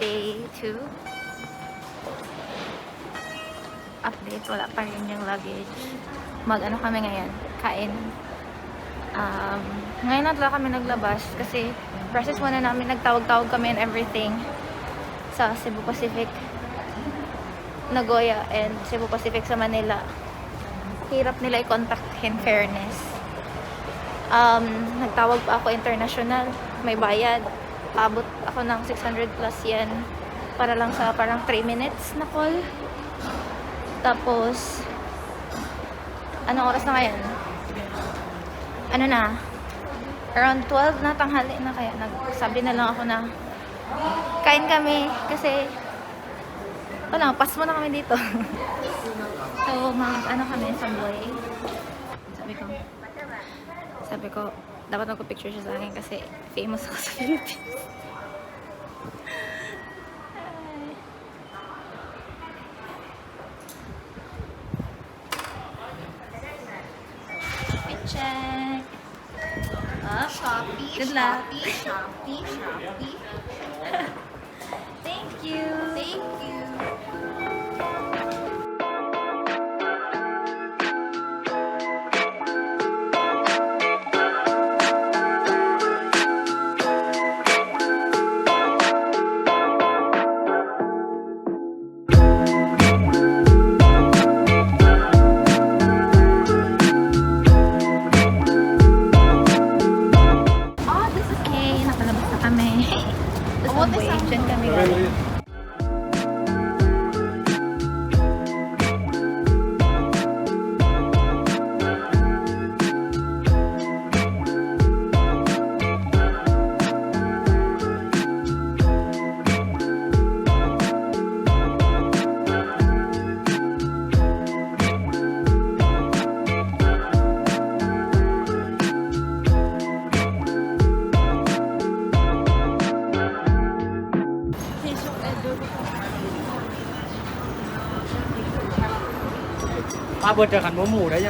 Day 2. Update, wala pa rin yung luggage. Mag-ano kami ngayon? Kain. Ngayon na talaga kami naglabas kasi process muna namin, nagtawag-tawag kami and everything sa Cebu Pacific, Nagoya, and Cebu Pacific sa Manila. Hirap nila i-contact in fairness. Nagtawag pa ako international, may bayad. Abot ako ng 600 plus yen para lang sa parang 3 minutes na call. Tapos, anong oras na ngayon? Ano na? Around 12 na, tanghali na, kaya nagsabi na lang ako na kain kami kasi wala, pas mo na kami dito. So, ano kami, Samboy. Sabi ko, dapat magpa-picture siya sa akin kasi famous ako sa Philippines. Check. Shopee, Good luck. Shopee. Thank you. Thank you. Okay, nakalabas na kami. Tapos Samboy, dyan kami galing. Ba vừa trở thành bố mù đấy chứ.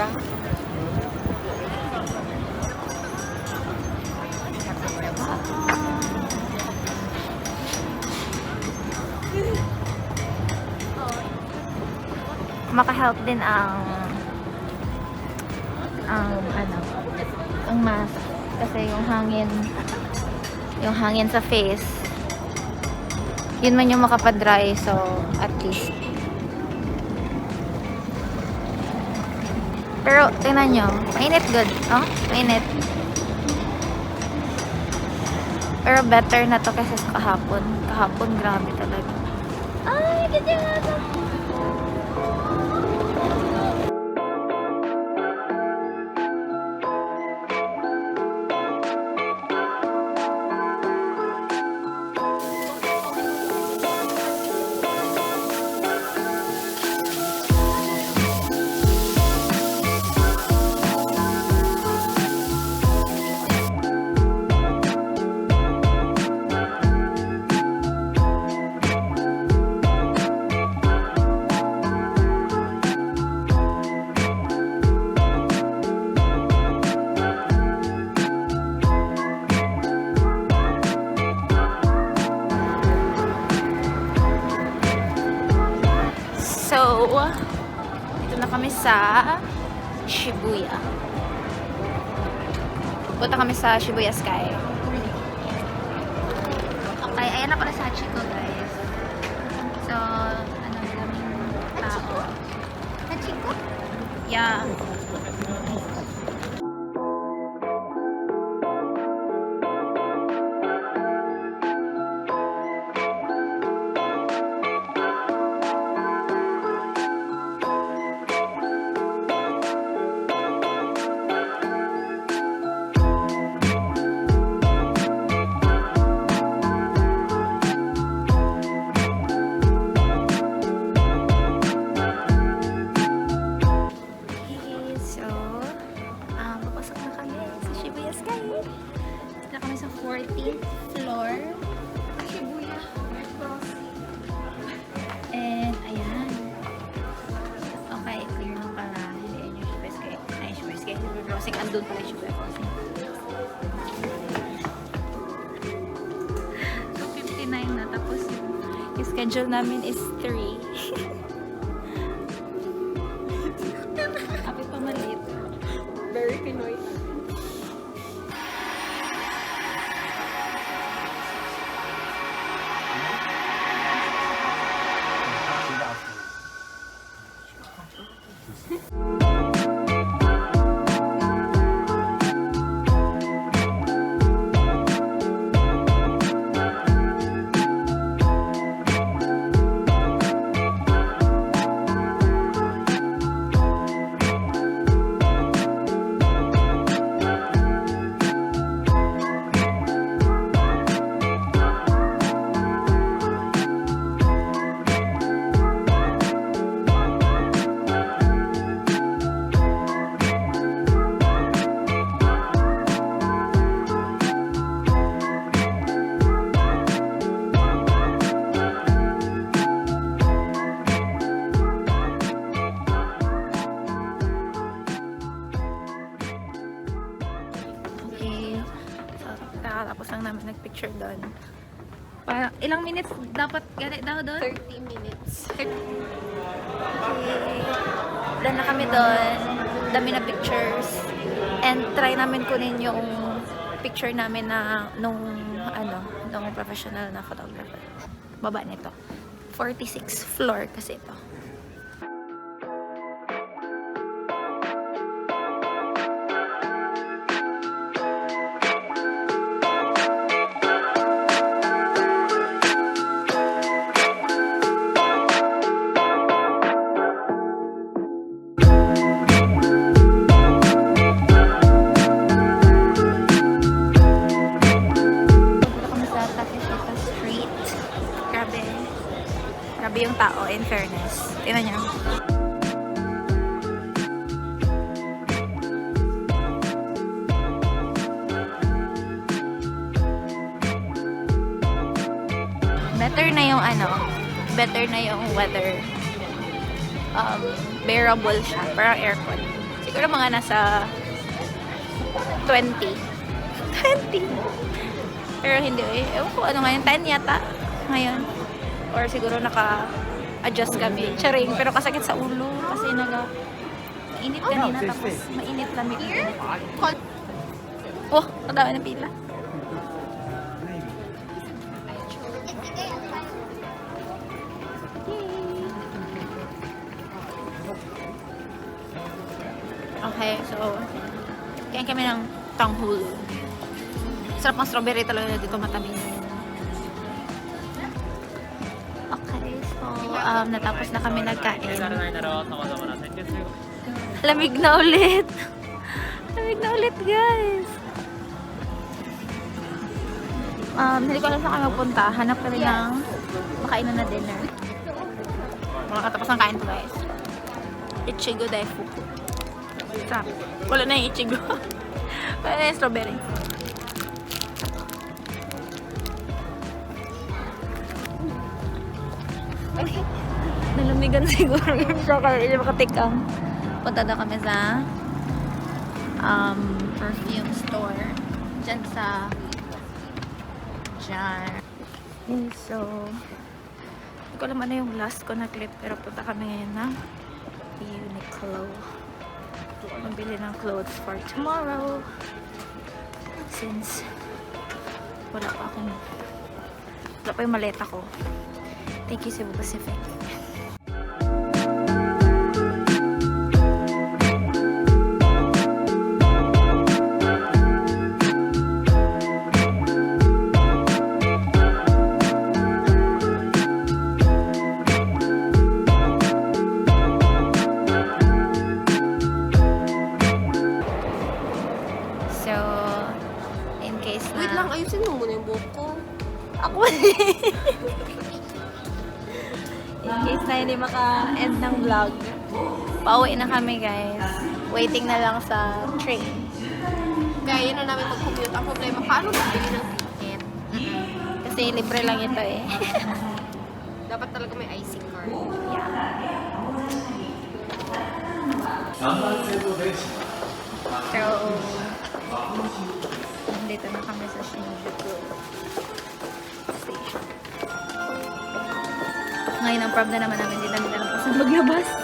Maka-help din ang mask kasi yung hangin sa face, yun man yung makapadry, so at least. Pero tingnan nyo, mainit good, oh? Mainit. Pero better na to kasi sa kahapon. Kahapon grabe talaga. Ay, ganyan nga to. So, dito na kami sa Shibuya. Punta kami sa Shibuya Sky. Okay, ayan ako na sa Hachiko, guys. So, ano, daming tao. Hachiko? Yeah. Crossing. Andun pala yung Shibuya Crossing. 2:59 na. Tapos yung schedule namin is 3. Kapit pa maliit. Very Pinoy. Okay. So, kakatapos lang namin nag-picture doon. Parang, ilang minutes dapat gali daw doon? 30 minutes. Okay. Done na kami doon. Dami na pictures. And try namin kunin yung picture namin na nung professional na photographer. Baba nito. 46th floor kasi ito. Grabe yung tao, in fairness. Tingnan niyo. Better na yung weather. Bearable siya. Parang aircon. Siguro mga nasa 20. 20! Pero hindi eh. Ewan ko ano ngayon, 10 yata. Ngayon. Or siguro naka-adjust kami. Charing, pero kasakit sa ulo. Kasi init kanina, tapos mainit lamig. Oh, ang dami ng pila. Okay, so kain kami ng tanghul. Sarap ng strawberry talaga dito, matamis. Natapos na kami nagkain. Lamig na ulit. Lamig na ulit, guys. Hindi ko alam saan kami magpunta. Hanap kami ng makainan na dinner. Makakatapos ng kain to, guys. Ichigo Daifuku. Sarap. Wala na yung ichigo. Wala na yung strawberry. Nalamigan siguro yung chocolate. Hindi makatikam. Punta na kami sa perfume store. Diyan sa Okay, so hindi ko alam ano yung last ko na clip. Pero punta kami ngayon na Uniqlo. Mabili ng clothes for tomorrow. Since wala pa yung maleta ko. Thank you, Cebu Pacific. So, in case na... Wait lang, ayusin mo muna yung buhok ko. Ako in case na hindi maka-end ng vlog, pauwi na kami, guys. Waiting na lang sa train. Kaya yun na namin mag-commute. Ang problema, paano bibili ng ticket? Kasi libre lang ito eh. Dapat talaga may IC card. So, dito na kami sa Shinjuku Station. improv na naman namin, hindi namin alam kung saan maglabas.